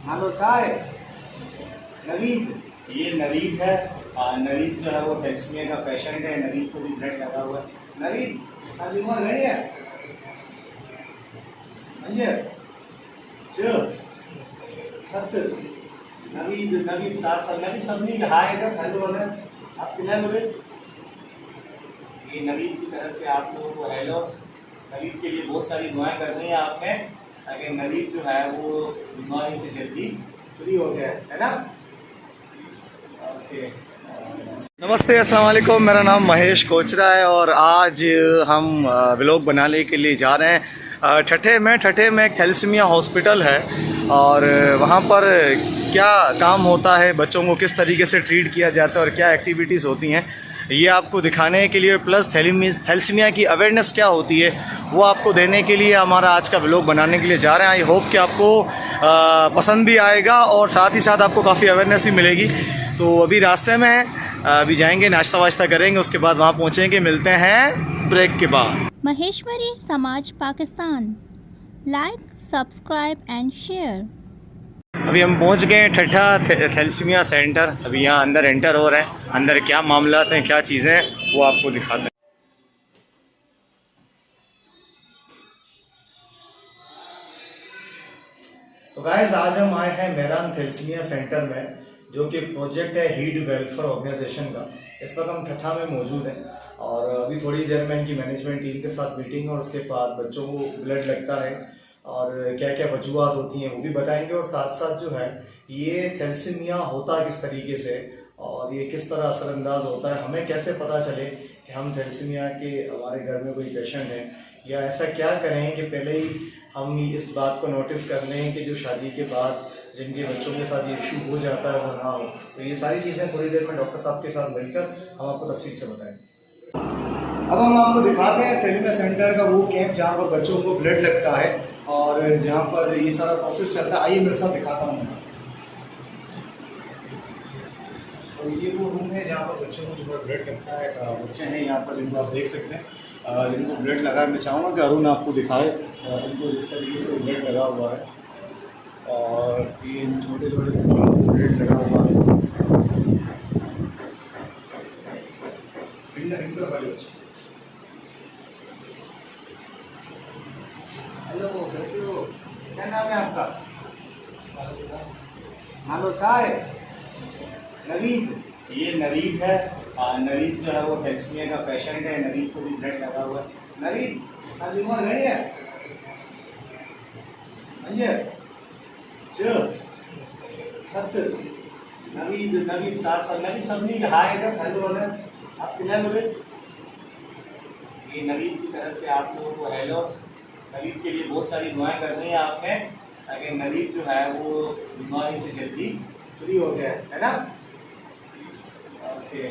Hello चाय नवीद, ये नवीद है। नवीद जो है वो थैलेसीमिया का पेशेंट है। नवीद को भी ब्लड लगा हुआ है। नवीद अभी वहाँ रेडी है सत्य नवीद नवीद साथ नवीद सबनी हाय इधर हेलो है आप खिलाए बोले। ये नवीद की तरफ से आप लोगों को हेलो। नवीद के लिए बहुत सारी दुआएं करनी है आपने, ताकि नवीद जो है वो बीमारी से जल्दी फ्री हो गया है ना। ओके नमस्ते, अस्सलाम वालेकुम। मेरा नाम महेश कोचरा है और आज हम व्लॉग बनाने के लिए जा रहे हैं ठठे में एक थैलेसीमिया हॉस्पिटल है और वहाँ पर क्या काम होता है, बच्चों को किस तरीके से ट्रीट किया जाता है और क्या एक्टिविटीज़ होती हैं, ये आपको दिखाने के लिए प्लस थैलेसीमिया की अवेयरनेस क्या होती है वो आपको देने के लिए हमारा आज का व्लॉग बनाने के लिए जा रहे हैं। आई होप कि आपको पसंद भी आएगा और साथ ही साथ आपको काफ़ी अवेयरनेस भी मिलेगी। तो अभी रास्ते में अभी जाएंगे, नाश्ता वाश्ता करेंगे, उसके बाद वहाँ पहुँचेंगे। मिलते हैं ब्रेक के बाद। महेश्वरी समाज Pakistan, like subscribe and share. अभी हम पहुंच गए ठठा थैलेसीमिया सेंटर। अभी यहाँ अंदर एंटर हो रहे हैं। अंदर क्या मामला हैं, क्या चीज़ें हैं, वो आपको दिखाते हैं। तो गाइस आज हम आए हैं मेहरान थैलेसीमिया सेंटर में, जो कि प्रोजेक्ट है हीड वेलफेयर ऑर्गेनाइजेशन का। इस वक्त हम ठठा में मौजूद हैं और अभी थोड़ी देर में इनकी मैनेजमेंट टीम के साथ मीटिंग और उसके बाद बच्चों को ब्लड लगता है और क्या क्या वजूहत होती हैं वो भी बताएंगे। और साथ साथ जो है ये थैलेसीमिया होता किस तरीके से और ये किस तरह असरअंदाज होता है, हमें कैसे पता चले कि हम थैलेसीमिया के हमारे घर में कोई पेशेंट है, या ऐसा क्या करें कि पहले ही हम इस बात को नोटिस कर लें कि जो शादी के बाद जिनके बच्चों के साथ ये इशू हो जाता है वो ना हो। तो ये सारी चीज़ें थोड़ी देर में डॉक्टर साहब के साथ मिलकर हम आपको तफसील से बताएंगे। अब हम आपको दिखाते हैं थैलेसीमिया सेंटर का वो कैंप जहाँ पर बच्चों को ब्लड लगता है और जहाँ पर ये सारा प्रोसेस चलता है। आइए मेरे साथ दिखाता हूँ। और ये वो रूम है जहाँ पर बच्चों को जो है ब्लड लगता है। बच्चे हैं यहाँ पर जिनको आप देख सकते हैं, जिनको ब्लड लगा है। मैं चाहूँगा कि अरुण आपको दिखाए इनको जिस तरीके से ब्लड लगा हुआ है और ये छोटे छोटे बच्चों को ब्लड लगा हुआ है। हेलो कैसे हो, क्या नाम है आपका? हेलो चाय नवीद, ये नवीद है। नवीद जो है वो थैलेसीमिया का पेशेंट है। नवीद को भी ब्लड लगा हुआ है। नवीद अभी वहाँ रेडी है सत्य नवीद नवीद साथ नवीद सबनी हाय इधर हेलो है आप खिलाए बोले। ये नवीद की तरफ से आप लोगों को हेलो। नवीद के लिए बहुत सारी दुआएं करनी है आपने, ताकि नवीद जो है वो बीमारी से जल्दी फ्री हो गया है ना। ओके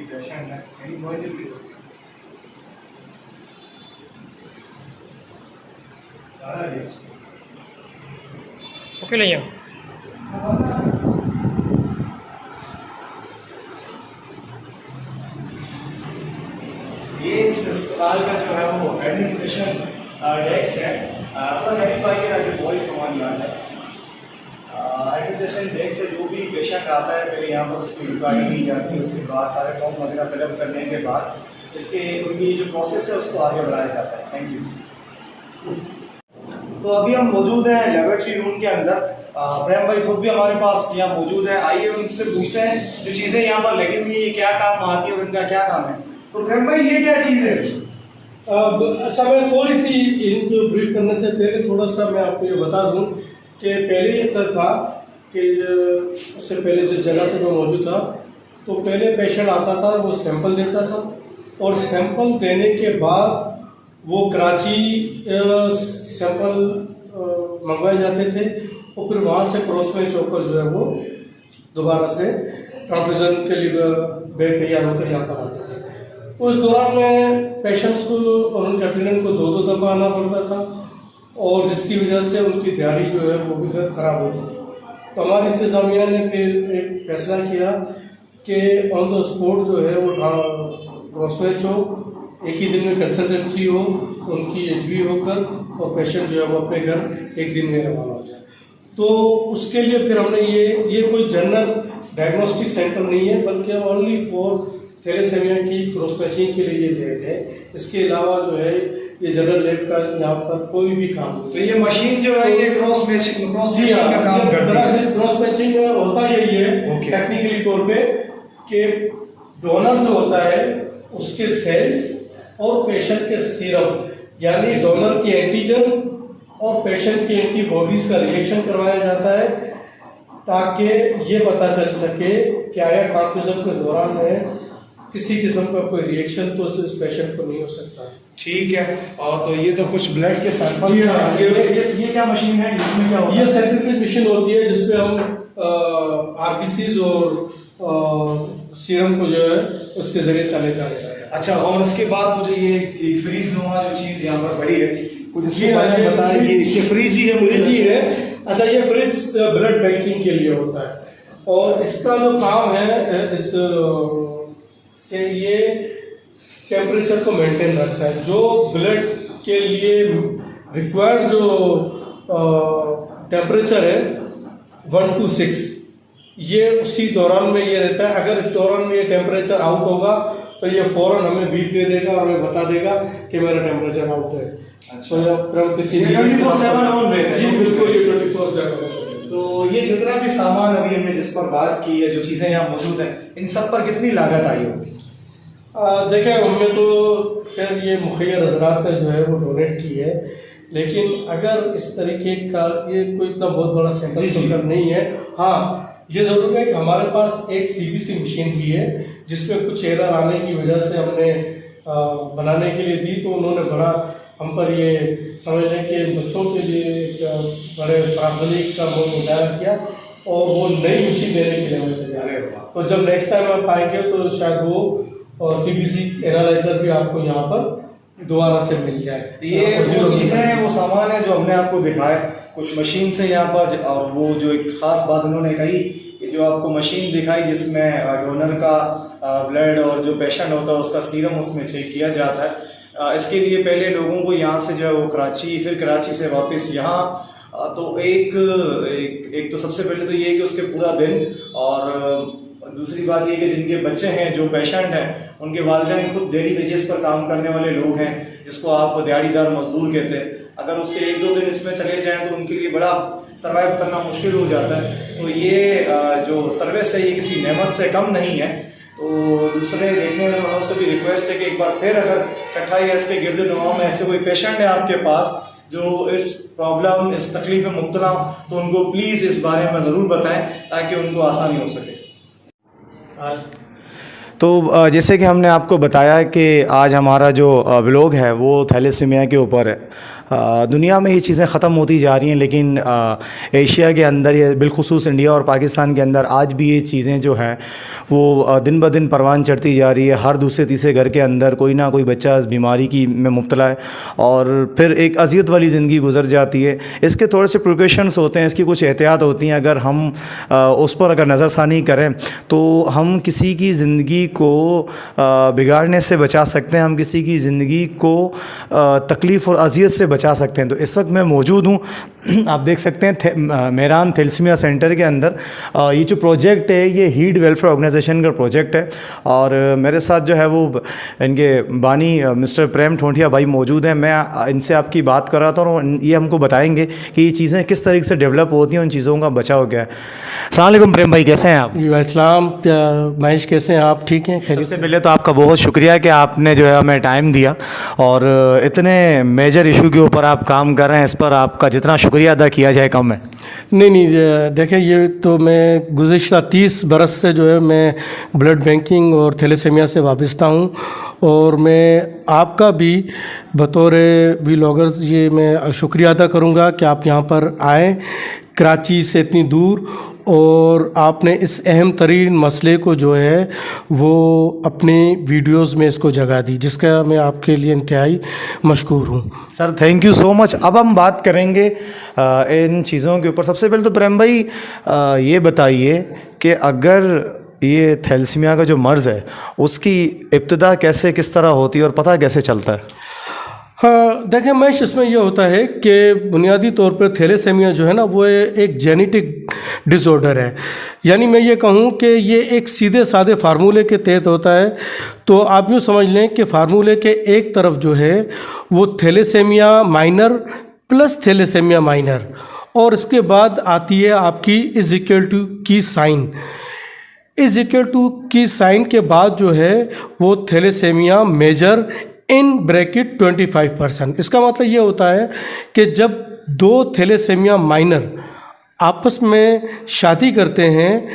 पेशेंट है ओके ले जाओ। ये इस अस्पताल का जो है वो एडमिनिस्ट्रेशन डेस्क है। थोड़ा करीब आइए ताकि वॉइस हमारी आ जाए। एडमिनिस्ट्रेशन डेस्क से जो भी पेशेंट आता है पहले यहाँ पर उसकी रिकॉर्डिंग दी जाती है, उसके बाद सारे फॉर्म वगैरह फिलअप करने के बाद इसके उनकी जो प्रोसेस है उसको आगे बढ़ाया जाता है। Thank you. तो अभी हम मौजूद हैं लेबोरेटरी रूम के अंदर। प्रेम भाई खुद भी हमारे पास यहाँ मौजूद है। आइए उनसे पूछते हैं जो चीज़ें यहाँ पर लगी हुई है क्या काम आती है और इनका क्या काम है। तो प्रेम भाई ये क्या चीज़ है? अच्छा, मैं थोड़ी सी इनको ब्रीफ करने से पहले थोड़ा सा मैं आपको ये बता दूं कि पहले ये सर था कि उससे पहले जिस जगह पे मैं मौजूद था तो पहले पेशेंट आता था, वो सैंपल देता था और सैंपल देने के बाद वो कराची सैंपल मंगवाए जाते थे और फिर वहाँ से क्रॉस मैच होकर जो है वो दोबारा से ट्रांसफ्यूजन के लिए बैग तैयार होकर यहाँ पर आते थे। उस दौरान में पेशेंट्स को और उनके अटेंडेंट को दो दफ़ा आना पड़ता था और जिसकी वजह से उनकी तैयारी जो है वो भी ख़राब होती थी। तो हमारी इंतज़ामिया ने फिर एक फैसला किया कि ऑन द स्पॉट जो है वो क्रॉस मैच हो, एक ही दिन में कंसल्टेंसी हो, उनकी एचबी होकर और पेशेंट जो है वो अपने घर एक दिन में रवाना हो जाए। तो उसके लिए फिर हमने ये कोई जनरल डायग्नोस्टिक सेंटर नहीं है, बल्कि ओनली फॉर थैलेसेमिया की क्रॉस मैचिंग के लिए ये लैब है। इसके अलावा जो है ये जनरल लैब का यहाँ पर कोई भी काम नहीं। तो ये मशीन जो है ये क्रॉस मैचिंग का काम करती है। क्रॉस मैचिंग होता यही है टेक्निकली तौर पे कि डोनर जो होता है उसके सेल्स और पेशेंट के सीरम, यानी डोनर की एंटीजन और पेशेंट की एंटीबॉडीज का रिएक्शन करवाया जाता है, ताकि ये पता चल सके कि आया ट्रांसफ्यूजन के दौरान में किसी किस्म का कोई रिएक्शन तो इस पेशेंट को नहीं हो सकता। ठीक है। और तो ये तो कुछ ब्लड के सैंपल, ये क्या मशीन है, इसमें क्या होता है? ये सेंट्रीफ्यूज मशीन होती है जिसपे हम आरबीसीज और सीरम को जो है उसके जरिए से लेकर आते हैं। अच्छा, और उसके बाद मुझे ये फ्रीज नुमा जो चीज यहाँ पर पड़ी है, कुछ इसके बारे में बताइए। ये फ्रिज ही है? फ्रिज ही है। अच्छा, ये फ्रिज ब्लड बैंकिंग के लिए होता है और इसका जो काम है इस कि ये टेम्परेचर को मेंटेन रखता है। जो ब्लड के लिए रिक्वायर्ड जो टेम्परेचर है 1 to 6, ये उसी दौरान में ये रहता है। अगर इस दौरान में ये टेम्परेचर आउट होगा तो ये फौरन हमें बीप दे देगा और हमें बता देगा कि मेरा टेम्परेचर आउट है। अच्छा, तो किसी 24/7 ऑन रहता है? जी बिल्कुल, ये 24/7। तो ये जितना भी सामान अभी हमने जिस पर बात की है, जो चीजें यहाँ मौजूद हैं, इन सब पर कितनी लागत आई होगी? देखिए, हमने तो खैर ये मुखैर हजरात ने जो है वो डोनेट की है, लेकिन अगर इस तरीके का ये कोई इतना बहुत बड़ा सेंटर नहीं है। हाँ, ये जरूर है कि हमारे पास एक सीबीसी मशीन भी है जिसमें कुछ एरर आने की वजह से हमने बनाने के लिए दी, तो उन्होंने बड़ा हम पर ये समझ लें कि बच्चों के लिए एक बड़े फरामदली का मुजाहरा किया और वो नई मशीन देने के लिए हमें तैयार है। तो जब नेक्स्ट टाइम आप आएंगे तो शायद वो सीबीसी एनालाइजर भी आपको यहाँ पर दोबारा से मिल जाए। ये वो चीज़ें हैं, वो सामान है जो हमने आपको दिखाया कुछ मशीन से यहाँ पर, और वो जो एक खास बात उन्होंने कही कि जो आपको मशीन दिखाई जिसमें डोनर का ब्लड और जो पेशेंट होता है उसका सीरम उसमें चेक किया जाता है। इसके लिए पहले लोगों को यहाँ से जो है वो कराची, फिर कराची से वापस यहाँ, तो एक तो सबसे पहले तो ये है कि उसके पूरा दिन, और दूसरी बात ये कि जिनके बच्चे हैं, जो पेशेंट हैं, उनके वालिदैन खुद डेली वेजेस पर काम करने वाले लोग हैं, जिसको आप दिहाड़ीदार मजदूर कहते हैं। अगर उसके 1-2 दिन इसमें चले जाएं तो उनके लिए बड़ा सर्वाइव करना मुश्किल हो जाता है। तो ये जो सर्विस है ये किसी नेमत से कम नहीं है। तो दूसरे देखने वालों से भी रिक्वेस्ट है कि एक बार फिर अगर कट्ठा या इसके गिरद नवाब में ऐसे कोई पेशेंट है आपके पास जो इस प्रॉब्लम, इस तकलीफ में मुब्तला हो, तो उनको प्लीज़ इस बारे में ज़रूर बताएं ताकि उनको आसानी हो सके। तो जैसे कि हमने आपको बताया कि आज हमारा जो व्लॉग है वो थैलेसीमिया के ऊपर है। दुनिया में ये चीज़ें ख़त्म होती जा रही हैं, लेकिन एशिया के अंदर या बिलखुसूस इंडिया और पाकिस्तान के अंदर आज भी ये चीज़ें जो हैं वो दिन ब दिन परवान चढ़ती जा रही है। हर दूसरे तीसरे घर के अंदर कोई ना कोई बच्चा इस बीमारी की में मुब्तला है और फिर एक अज़ियत वाली ज़िंदगी गुजर जाती है। इसके थोड़े से प्रिकॉशंस होते हैं, इसकी कुछ एहतियात होती हैं। अगर हम उस पर अगर नज़रसानी करें तो हम किसी की ज़िंदगी को बिगाड़ने से बचा सकते हैं, हम किसी की ज़िंदगी को तकलीफ़ और अज़ियत से बचा सकते हैं। तो इस वक्त मैं मौजूद हूँ, आप देख सकते हैं मेरान थैलेसीमिया सेंटर के अंदर। ये जो प्रोजेक्ट है ये हीड वेलफेयर ऑर्गेनाइजेशन का प्रोजेक्ट है और मेरे साथ जो है वो इनके बानी मिस्टर प्रेम ठोंठिया भाई मौजूद हैं। मैं इनसे आपकी बात कर रहा था और ये हमको बताएंगे कि ये चीज़ें किस तरीके से डेवलप होती हैं, उन चीज़ों का बचाव क्या है। अस्सलाम वालेकुम प्रेम भाई, कैसे हैं आप? वालेकुम महेश, कैसे हैं आप? ठीक हैं, खैरियत सबसे पहले तो आपका बहुत शुक्रिया कि आपने जो है हमें टाइम दिया और इतने मेजर इशू के ऊपर आप काम कर रहे हैं। इस पर आपका जितना शुक्रिया अदा किया जाए कम है। नहीं, देखें, ये तो मैं गुज़िश्ता 30 बरस से जो है मैं ब्लड बैंकिंग और थैलेसीमिया से वाबस्ता हूँ और मैं आपका भी बतौर व्लॉगर्स ये मैं शुक्रिया अदा करूँगा कि आप यहाँ पर आएँ कराची से इतनी दूर और आपने इस अहम तरीन मसले को जो है वो अपनी वीडियोस में इसको जगह दी, जिसका मैं आपके लिए इंतहाई मशकूर हूँ। Sir thank you so much. अब हम बात करेंगे इन चीज़ों के ऊपर। सबसे पहले तो प्रेम भाई ये बताइए कि अगर ये थैलेसीमिया का जो मर्ज़ है उसकी इब्तिदा कैसे किस तरह होती है और पता कैसे चलता है? हाँ देखें महेश, इसमें यह होता है कि बुनियादी तौर पर थैलेसेमिया जो है ना वो एक जेनेटिक डिसऑर्डर है। यानी मैं ये कहूँ कि ये एक सीधे साधे फार्मूले के तहत होता है। तो आप यूँ समझ लें कि फार्मूले के एक तरफ जो है वो thalassemia minor plus thalassemia minor, और इसके बाद आती है आपकी इज इक्वल टू की साइन। इज इक्वल टू की साइन के बाद जो है वो थैलेसेमिया मेजर इन ब्रैकेट 25%। इसका मतलब ये होता है कि जब दो थैलेसेमिया माइनर आपस में शादी करते हैं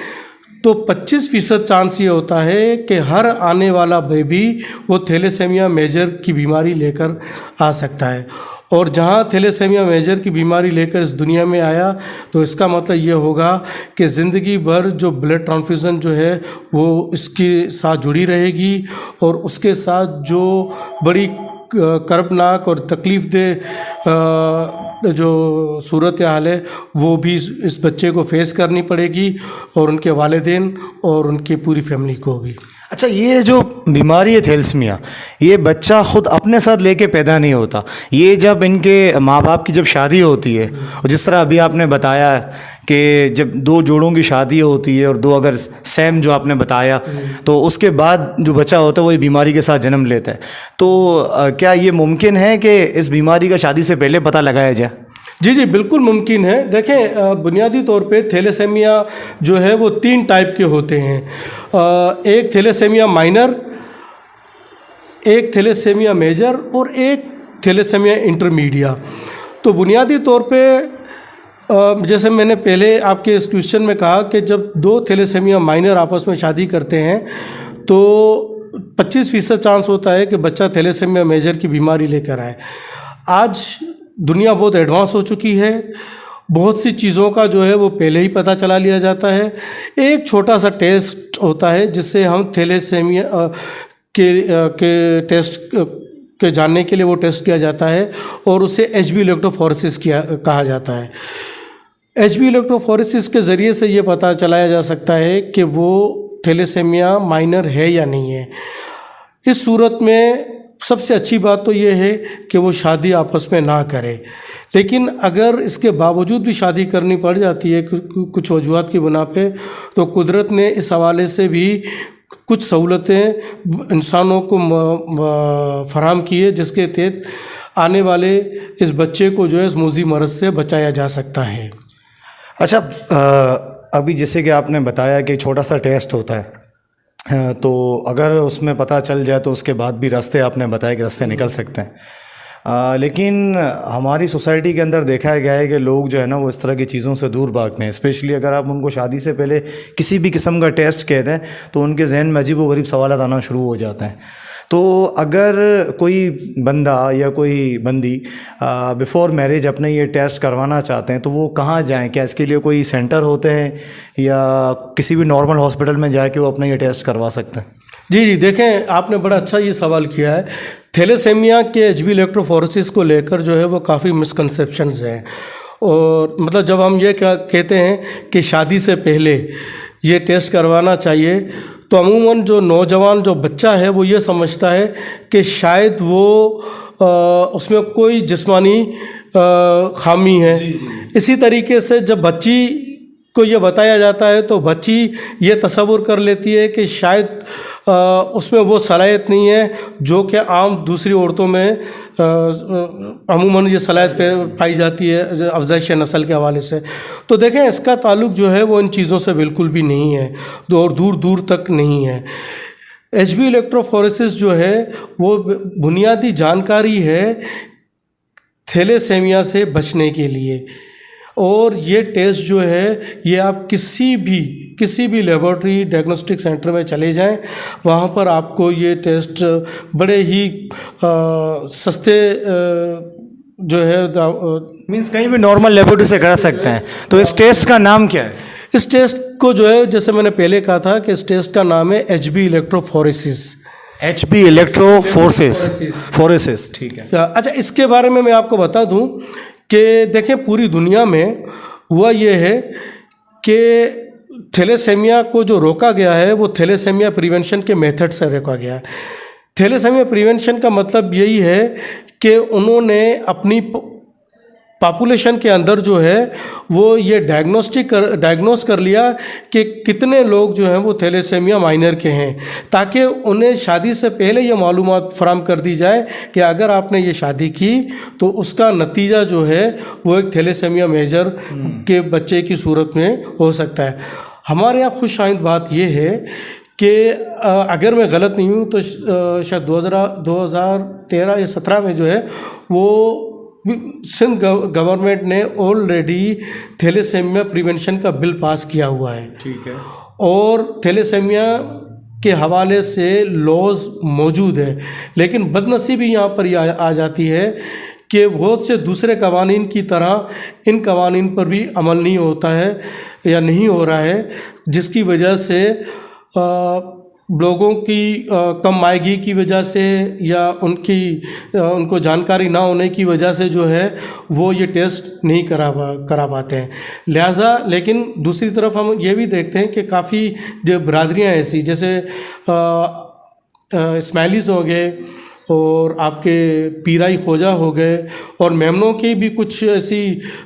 तो 25% चांस ये होता है कि हर आने वाला बेबी वो थैलेसेमिया मेजर की बीमारी लेकर आ सकता है। और जहाँ थैलेसेमिया मेजर की बीमारी लेकर इस दुनिया में आया तो इसका मतलब ये होगा कि ज़िंदगी भर जो ब्लड ट्रांसफ्यूज़न जो है वो इसके साथ जुड़ी रहेगी, और उसके साथ जो बड़ी कर्बनाक और तकलीफ़ दे जो सूरत हाल है वो भी इस बच्चे को फेस करनी पड़ेगी, और उनके वालिदैन और उनकी पूरी फैमिली को भी। अच्छा, ये जो बीमारी है थैलेसीमिया, ये बच्चा खुद अपने साथ लेके पैदा नहीं होता। ये जब इनके माँ बाप की जब शादी होती है, और जिस तरह अभी आपने बताया कि जब दो जोड़ों की शादी होती है और दो अगर सेम जो आपने बताया, तो उसके बाद जो बच्चा होता है वो ये बीमारी के साथ जन्म लेता है। तो क्या ये मुमकिन है कि इस बीमारी का शादी से पहले पता लगाया जाए? जी जी बिल्कुल मुमकिन है। देखें बुनियादी तौर पे थैलेसेमिया जो है वो 3 टाइप के होते हैं। एक थैलेसेमिया माइनर, एक थैलेसेमिया मेजर और एक थैलेसेमिया इंटरमीडिया। तो बुनियादी तौर पे जैसे मैंने पहले आपके इस क्वेश्चन में कहा कि जब दो थैलेसेमिया माइनर आपस में शादी करते हैं तो 25% चांस होता है कि बच्चा थैलेसेमिया मेजर की बीमारी लेकर आए। आज दुनिया बहुत एडवांस हो चुकी है, बहुत सी चीज़ों का जो है वो पहले ही पता चला लिया जाता है। एक छोटा सा टेस्ट होता है जिससे हम थैलेसेमिया के टेस्ट के जानने के लिए वो टेस्ट किया जाता है, और उसे HB इलेक्ट्रोफोरेसिस कहा जाता है। HB इलेक्ट्रोफोरेसिस के ज़रिए से ये पता चलाया जा सकता है कि वो थैलेसेमिया माइनर है या नहीं है। इस सूरत में सबसे अच्छी बात तो ये है कि वो शादी आपस में ना करे, लेकिन अगर इसके बावजूद भी शादी करनी पड़ जाती है कुछ वजूहात की बुना पे, तो कुदरत ने इस हवाले से भी कुछ सहूलतें इंसानों को फराहम की है, जिसके तहत आने वाले इस बच्चे को जो है इस मूजी मरज़ से बचाया जा सकता है। अच्छा, अभी जैसे कि आपने बताया कि छोटा सा टेस्ट होता है, तो अगर उसमें पता चल जाए तो उसके बाद भी रास्ते आपने बताया कि रास्ते निकल सकते हैं। लेकिन हमारी सोसाइटी के अंदर देखा गया है कि लोग जो है ना वो इस तरह की चीज़ों से दूर भागते हैं। स्पेशली अगर आप उनको शादी से पहले किसी भी किस्म का टेस्ट कहते हैं तो उनके जहन में अजीब व गरीब सवाल आना शुरू हो जाते हैं। तो अगर कोई बंदा या कोई बंदी बिफ़ोर मैरिज अपने ये टेस्ट करवाना चाहते हैं तो वो कहाँ जाएं? क्या इसके लिए कोई सेंटर होते हैं या किसी भी नॉर्मल हॉस्पिटल में जाके वो अपना ये टेस्ट करवा सकते हैं? जी जी देखें, आपने बड़ा अच्छा ये सवाल किया है। थैलेसेमिया के HB इलेक्ट्रोफोरेसिस को लेकर जो है वो काफ़ी मिसकंसेप्शंस हैं, और मतलब जब हम ये क्या कहते हैं कि शादी से पहले ये टेस्ट करवाना चाहिए, तो अमूमन जो नौजवान जो बच्चा है वो ये समझता है कि शायद वो उसमें कोई जिस्मानी खामी है। इसी तरीके से जब बच्ची को ये बताया जाता है तो बच्ची ये तसव्वुर कर लेती है कि शायद उसमें वो सलाहियत नहीं है जो कि आम दूसरी औरतों में अमूमन ये सलाहियत पाई जाती है अफज़ाइश नस्ल के हवाले से। तो देखें, इसका ताल्लुक़ जो है वो इन चीज़ों से बिल्कुल भी नहीं है, और दूर दूर तक नहीं है। HB इलेक्ट्रोफोरेसिस जो है वो बुनियादी जानकारी है थैलेसेमिया से बचने के लिए, और ये टेस्ट जो है ये आप किसी भी लेबॉर्ट्री डायग्नोस्टिक सेंटर में चले जाएं, वहाँ पर आपको ये टेस्ट बड़े ही सस्ते जो है मीन्स कहीं भी नॉर्मल लेबॉर्ट्री से करा सकते हैं। तो इस टेस्ट का नाम क्या है? इस टेस्ट को जो है जैसे मैंने पहले कहा था कि इस टेस्ट का नाम है HB इलेक्ट्रोफोरेसिस। HB इलेक्ट्रोफोरेसिस, ठीक है। अच्छा, इसके बारे में मैं आपको बता दूं कि देखें पूरी दुनिया में हुआ ये है कि थैलेसेमिया को जो रोका गया है वो थैलेसेमिया प्रिवेंशन के मेथड से रोका गया है। थैलेसेमिया प्रिवेंशन का मतलब यही है कि उन्होंने अपनी पॉपुलेशन के अंदर जो है वो ये डायग्नोस कर लिया कि कितने लोग जो हैं वो थैलेसेमिया माइनर के हैं, ताकि उन्हें शादी से पहले ये मालूमात फराम कर दी जाए कि अगर आपने ये शादी की तो उसका नतीजा जो है वो एक थैलेसेमिया मेजर के बच्चे की सूरत में हो सकता है। हमारे यहाँ खुश आइंद बात ये है कि अगर मैं गलत नहीं हूँ तो शायद 2013 या 17 में जो है वो सिंध गवर्नमेंट ने ऑलरेडी थैलेसेमिया प्रिवेंशन का बिल पास किया हुआ है। ठीक है। और थैलेसेमिया के हवाले से लॉज मौजूद है, लेकिन बदनसीबी यहाँ पर आ जाती है कि बहुत से दूसरे कवानीन की तरह इन कवानीन पर भी अमल नहीं होता है या नहीं हो रहा है, जिसकी वजह से लोगों की कम मायगी की वजह से या उनको जानकारी ना होने की वजह से जो है वो ये टेस्ट नहीं करा पाते हैं। लिहाजा लेकिन दूसरी तरफ हम ये भी देखते हैं कि काफ़ी जो बरादरियाँ ऐसी जैसे इस्माइलीज़ हो गए और आपके पीराई खोजा हो गए और मेमनों की भी कुछ ऐसी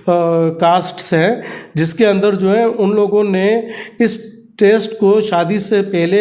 कास्ट्स हैं जिसके अंदर जो है उन लोगों ने इस टेस्ट को शादी से पहले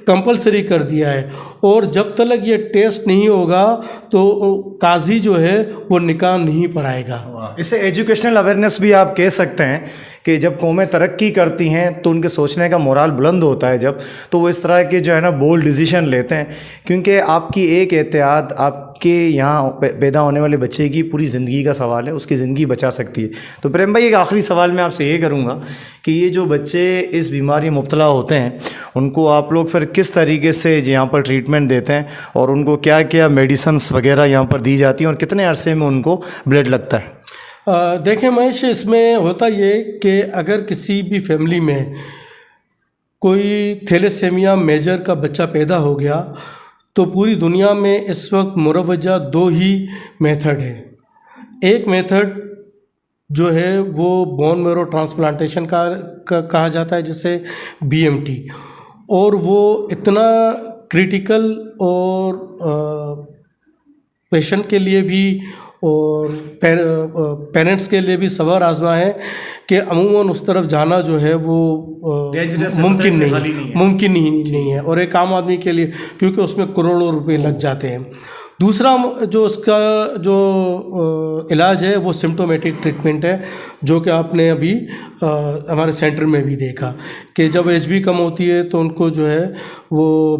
कंपलसरी कर दिया है, और जब तक ये टेस्ट नहीं होगा तो काजी जो है वो निकाह नहीं पढ़ाएगा। इसे एजुकेशनल अवेयरनेस भी आप कह सकते हैं कि जब कौमें तरक्की करती हैं तो उनके सोचने का मोराल बुलंद होता है जब, तो वो इस तरह के जो है ना बोल्ड डिसीजन लेते हैं, क्योंकि आपकी एक एहतियात आपके यहाँ पैदा होने वाले बच्चे की पूरी ज़िंदगी का सवाल है, उसकी ज़िंदगी बचा सकती है। तो प्रेम भाई एक आखिरी सवाल मैं आपसे ये करूँगा कि ये जो बच्चे इस बीमारी में मुब्तला होते हैं उनको आप लोग फिर किस तरीके से यहाँ पर ट्रीटमेंट देते हैं और उनको क्या क्या मेडिसिन्स वगैरह यहाँ पर दी जाती हैं और कितने अरसे में उनको ब्लड लगता है? देखें महेश, इसमें होता ये कि अगर किसी भी फैमिली में कोई थैलेसेमिया मेजर का बच्चा पैदा हो गया तो पूरी दुनिया में इस वक्त मुरवजा 2 ही मेथड है। एक मेथड जो है वो बोन मैरो ट्रांसप्लांटेशन का कहा जाता है, जिसे BMT, और वो इतना क्रिटिकल और पेशेंट के लिए भी और पेरेंट्स के लिए भी सवार आजमा है कि अमूमन उस तरफ जाना जो है वो मुमकिन नहीं है, और एक आम आदमी के लिए, क्योंकि उसमें करोड़ों रुपए लग जाते हैं। दूसरा जो उसका जो इलाज है वो सिम्टोमेटिक ट्रीटमेंट है, जो कि आपने अभी हमारे सेंटर में भी देखा कि जब एज भी कम होती है तो उनको जो है वो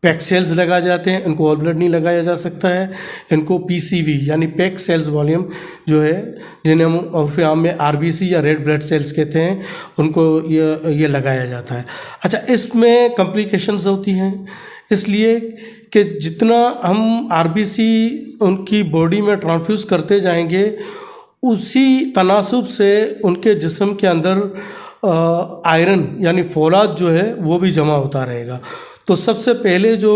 पैक सेल्स लगा जाते हैं, इनको ऑल ब्लड नहीं लगाया जा सकता है, इनको PCV यानी पैक सेल्स वॉल्यूम जो है, जिन्हें हम उर्फ़ आम में RBC या रेड ब्लड सेल्स कहते हैं, उनको ये लगाया जाता है। अच्छा, इसमें कॉम्प्लिकेशंस होती हैं इसलिए कि जितना हम RBC उनकी बॉडी में ट्रांसफ्यूज़ करते जाएंगे उसी तनासुब से उनके जिस्म के अंदर आयरन यानी फौलाद जो है वो भी जमा होता रहेगा। तो सबसे पहले जो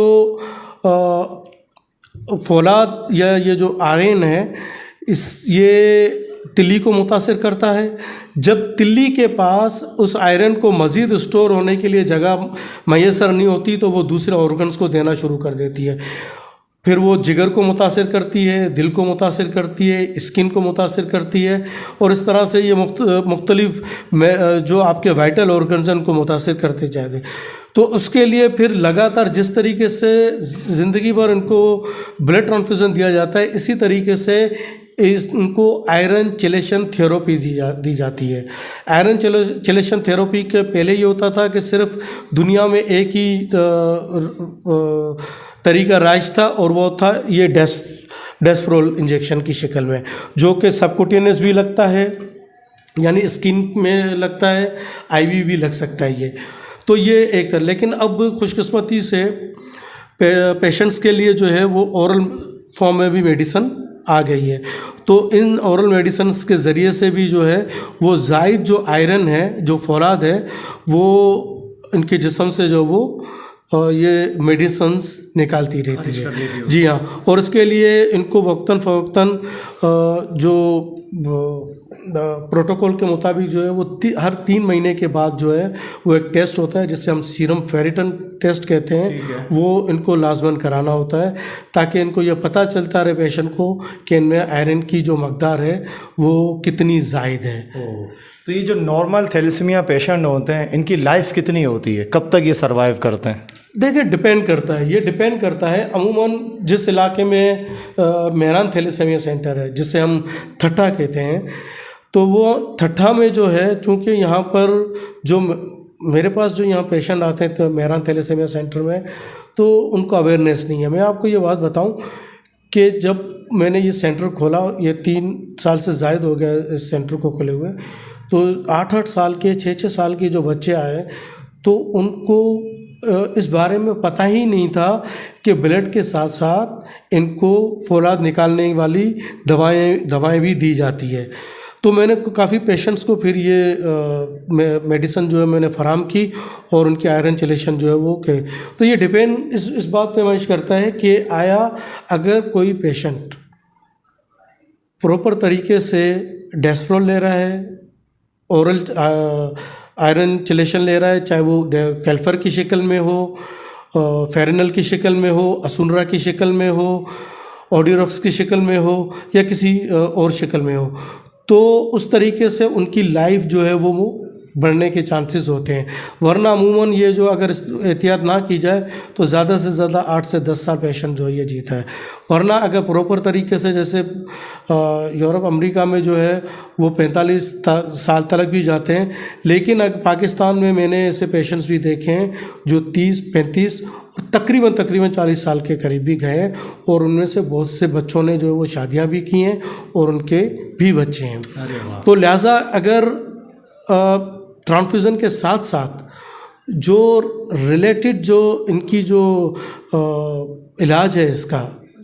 फौलाद या ये जो आयरन है ये तिल्ली को मुतासिर करता है। जब तिल्ली के पास उस आयरन को मज़ीद स्टोर होने के लिए जगह मैसर नहीं होती तो वो दूसरे ऑर्गन्स को देना शुरू कर देती है। फिर वो जिगर को मुतासिर करती है, दिल को मुतासिर करती है, स्किन को मुतासिर करती है, और इस तरह से ये मुख्तलिफ जो आपके वाइटल ऑर्गन्स हैं उनको मुतासिर करते जाते हैं। तो उसके लिए फिर लगातार जिस तरीके से ज़िंदगी भर इनको ब्लड ट्रांसफ्यूज़न दिया जाता है, इसी तरीके से इनको आयरन चेलेशन थेरेपी दी जाती है। आयरन चेलेशन थेरेपी के पहले ये होता था कि सिर्फ दुनिया में एक ही तरीका राइज था, और वो था ये डेस्फ्रोल इंजेक्शन की शक्ल में, जो कि सबकुटेनियस भी लगता है यानी स्किन में लगता है, IV भी लग सकता है ये। तो ये एक, लेकिन अब खुशकिस्मती से पेशेंट्स के लिए जो है वो ओरल फॉर्म में भी मेडिसन आ गई है। तो इन ओरल मेडिसिन्स के ज़रिए से भी जो है वो ज़ायद जो आयरन है, जो फौलाद है, वो इनके जिस्म से जो वो ये मेडिसिन्स निकालती रहती है। जी हाँ, और इसके लिए इनको वक्तन फ़वक्तन जो प्रोटोकॉल के मुताबिक जो है वो हर 3 महीने के बाद जो है वो एक टेस्ट होता है जिससे हम सीरम फेरिटन टेस्ट कहते हैं, वो इनको लाजमन कराना होता है ताकि इनको ये पता चलता रहे पेशेंट को कि इनमें आयरन की जो मकदार है वो कितनी ज़ायद है। तो ये जो नॉर्मल थैलेसीमिया पेशेंट होते हैं इनकी लाइफ कितनी होती है, कब तक ये सरवाइव करते हैं? देखिए डिपेंड करता है, ये डिपेंड करता है। अमूमन जिस इलाके में मेहरान थैलेसीमिया सेंटर है जिसे हम ठट्ठा कहते हैं, तो वो ठट्ठा में जो है चूँकि यहाँ पर जो मेरे पास जो यहाँ पेशेंट आते हैं तो मेहरान थैलेसीमिया सेंटर में, तो उनको अवेयरनेस नहीं है। मैं आपको ये बात बताऊँ कि जब मैंने ये सेंटर खोला, ये 3 साल से ज़ायद हो गया इस सेंटर को खोले हुए, तो 8-8 साल के 6-6 साल के जो बच्चे आए तो उनको इस बारे में पता ही नहीं था कि ब्लड के साथ साथ इनको फौलाद निकालने वाली दवाएं भी दी जाती है। तो मैंने काफ़ी पेशेंट्स को फिर ये मेडिसिन जो है मैंने फराम की और उनकी आयरन चेलेशन जो है वो के, तो ये डिपेंड इस बात पे मैच करता है कि आया अगर कोई पेशेंट प्रॉपर तरीके से डेस्फ्रोल ले रहा है, ओरल आयरन चेलेशन ले रहा है, चाहे वो कैल्फर की शक्ल में हो, फेरिनल की शक्ल में हो, असुनरा की शक्ल में हो, ऑडियोरॉक्स की शक्ल में हो या किसी और शक्ल में हो, तो उस तरीके से उनकी लाइफ जो है वो बढ़ने के चांसेस होते हैं। वरना अमूमन ये जो अगर एहतियात ना की जाए तो ज़्यादा से ज़्यादा 8 से 10 साल पेशेंट जो है ये जीता है। वरना अगर प्रॉपर तरीके से जैसे यूरोप अमेरिका में जो है वो 45 साल तक भी जाते हैं, लेकिन अगर पाकिस्तान में मैंने ऐसे पेशेंट्स भी देखे हैं जो 30-35 और तकरीबन 40 साल के करीब भी गए हैं, और उनमें से बहुत से बच्चों ने जो है वो शादियाँ भी की हैं और उनके भी बच्चे हैं। तो लिहाजा अगर ट्रांसफ्यूज़न के साथ साथ जो रिलेटेड जो इनकी जो इलाज है इसका,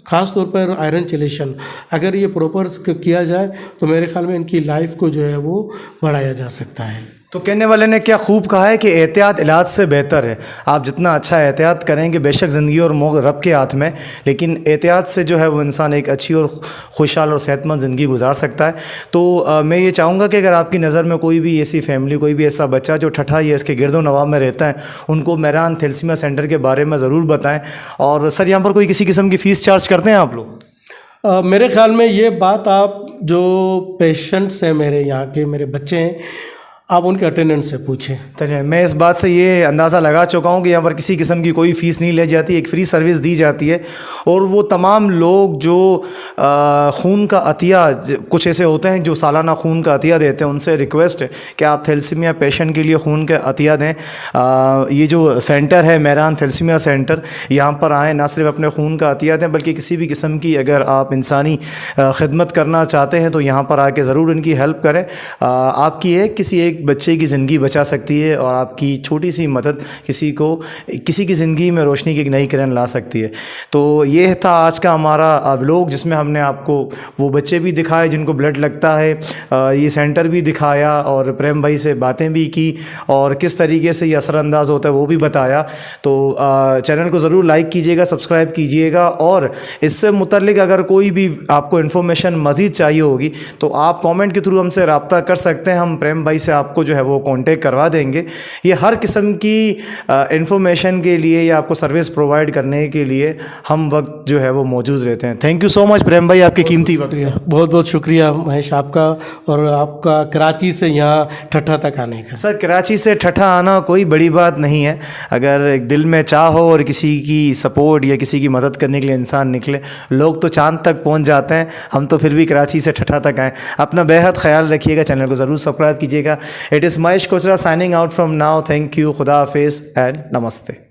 ख़ास तौर पर आयरन चेलेशन, अगर ये प्रॉपर किया जाए तो मेरे ख्याल में इनकी लाइफ को जो है वो बढ़ाया जा सकता है। तो कहने वाले ने क्या खूब कहा है कि एहतियात इलाज से बेहतर है। आप जितना अच्छा एहतियात करेंगे, बेशक ज़िंदगी और मौत रब के हाथ में, लेकिन एहतियात से जो है वो इंसान एक अच्छी और खुशहाल और सेहतमंद ज़िंदगी गुजार सकता है। तो मैं ये चाहूँगा कि अगर आपकी नज़र में कोई भी ऐसी फैमिली, कोई भी ऐसा बच्चा जो ठट्ठा या इसके गिरदो नवाब में रहता है, उनको मेहरान थैलेसीमिया सेंटर के बारे में ज़रूर बताएँ। और सर, यहाँ पर कोई किसी किस्म की फ़ीस चार्ज करते हैं आप लोग? मेरे ख्याल में ये बात आप जो पेशेंट्स हैं मेरे यहाँ के, मेरे बच्चे हैं, आप उनके अटेंडेंट से पूछें। चलिए, मैं इस बात से ये अंदाज़ा लगा चुका हूँ कि यहाँ पर किसी किस्म की कोई फ़ीस नहीं ली जाती, एक फ़्री सर्विस दी जाती है। और वो तमाम लोग जो खून का अतिया, कुछ ऐसे होते हैं जो सालाना खून का अतिया देते हैं, उनसे रिक्वेस्ट है कि आप थैलेसीमिया पेशेंट के लिए खून का अतिया दें। ये जो सेंटर है मेहरान थैलेसीमिया सेंटर, यहाँ पर आएँ, ना सिर्फ अपने खून का अतिया दें बल्कि किसी भी किस्म की अगर आप इंसानी खिदमत करना चाहते हैं तो यहाँ पर आके ज़रूर इनकी हेल्प करें। आपकी किसी एक बच्चे की ज़िंदगी बचा सकती है और आपकी छोटी सी मदद किसी की ज़िंदगी में रोशनी की एक नई किरण ला सकती है। तो ये था आज का हमारा व्लॉग, जिसमें हमने आपको वो बच्चे भी दिखाए जिनको ब्लड लगता है, ये सेंटर भी दिखाया और प्रेम भाई से बातें भी की और किस तरीके से ये असरअंदाज होता है वो भी बताया। तो चैनल को ज़रूर लाइक कीजिएगा, सब्सक्राइब कीजिएगा, और इससे मुतल्लिक अगर कोई भी आपको इन्फॉर्मेशन मज़ीद चाहिए होगी तो आप कमेंट के थ्रू हमसे रब्ता कर सकते हैं। हम प्रेम भाई से आपको जो है वो कांटेक्ट करवा देंगे। ये हर किस्म की इंफॉर्मेशन के लिए या आपको सर्विस प्रोवाइड करने के लिए हम वक्त जो है वो मौजूद रहते हैं। थैंक यू सो मच प्रेम भाई, आपकी कीमती वक्त। बहुत बहुत शुक्रिया महेश आपका, और आपका कराची से यहाँ ठट्ठा तक आने का। सर, कराची से ठट्ठा आना कोई बड़ी बात नहीं है। अगर दिल में चाह हो और किसी की सपोर्ट या किसी की मदद करने के लिए इंसान निकले, लोग तो चांद तक पहुँच जाते हैं, हम तो फिर भी कराची से ठट्ठा तक आएँ। अपना बेहद ख्याल रखिएगा, चैनल को ज़रूर सब्सक्राइब कीजिएगा। It is Mahesh Kochra signing out from now. Thank you. Khuda Hafiz and Namaste.